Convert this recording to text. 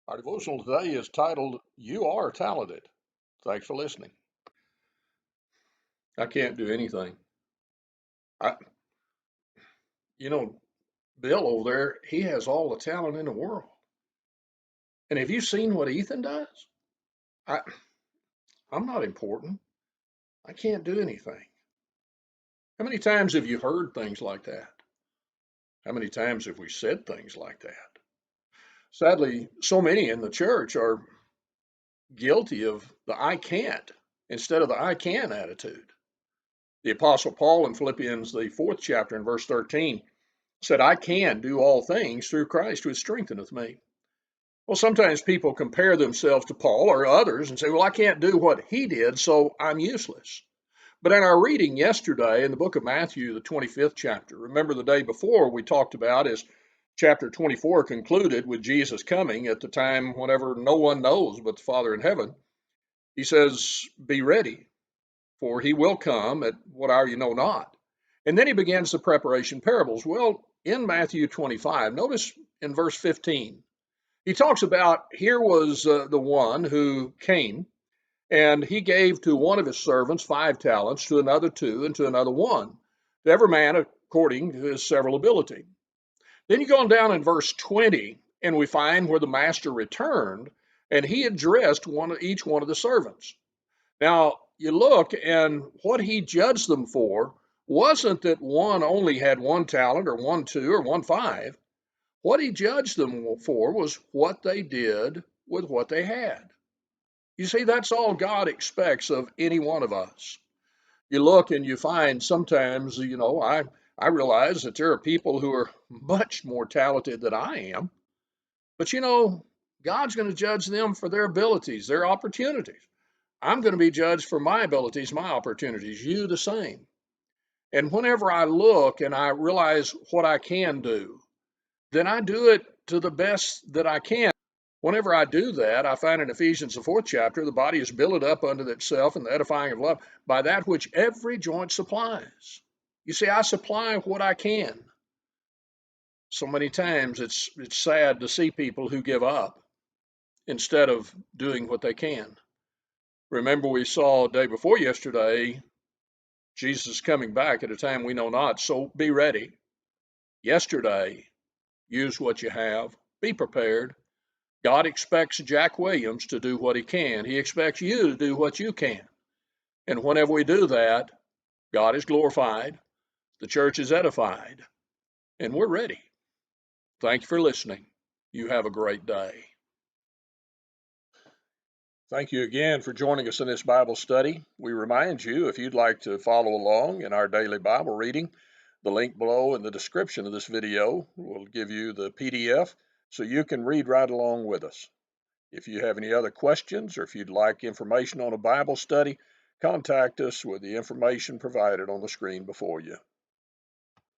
Our devotional today is titled, You Are Talented. Thanks for listening. I can't do anything. I, you know, Bill over there, he has all the talent in the world. And have you seen what Ethan does? I, I'm not important. I can't do anything. How many times have you heard things like that? How many times have we said things like that? Sadly, so many in the church are guilty of the I can't instead of the I can attitude. The Apostle Paul in Philippians, the fourth chapter, in verse 13, said, I can do all things through Christ who strengtheneth me. Well, sometimes people compare themselves to Paul or others and say, well, I can't do what he did, so I'm useless. But in our reading yesterday in the book of Matthew, the 25th chapter, remember the day before we talked about is chapter 24 concluded with Jesus coming at the time whenever no one knows but the Father in heaven. He says, be ready, for he will come at what hour you know not. And then he begins the preparation parables. Well, in Matthew 25, notice in verse 15, he talks about here was the one who came and he gave to one of his servants 5 talents, to another 2, and to another 1, to every man according to his several ability. Then you go on down in verse 20, and we find where the master returned and he addressed each one of the servants. Now, you look, and what he judged them for wasn't that one only had 1 talent or 1 2 or 1 5. What he judged them for was what they did with what they had. You see, that's all God expects of any one of us. You look and you find sometimes, I realize that there are people who are much more talented than I am, but God's going to judge them for their abilities, their opportunities. I'm going to be judged for my abilities, my opportunities, you the same. And whenever I look and I realize what I can do, then I do it to the best that I can. Whenever I do that, I find in Ephesians, the 4th chapter, the body is built up unto itself in the edifying of love by that which every joint supplies. You see, I supply what I can. So many times it's sad to see people who give up instead of doing what they can. Remember, we saw day before yesterday, Jesus coming back at a time we know not, so be ready. Yesterday, use what you have, be prepared. God expects Jack Williams to do what he can. He expects you to do what you can. And whenever we do that, God is glorified, the church is edified, and we're ready. Thank you for listening. You have a great day. Thank you again for joining us in this Bible study. We remind you, if you'd like to follow along in our daily Bible reading, the link below in the description of this video will give you the PDF so you can read right along with us. If you have any other questions or if you'd like information on a Bible study, contact us with the information provided on the screen before you.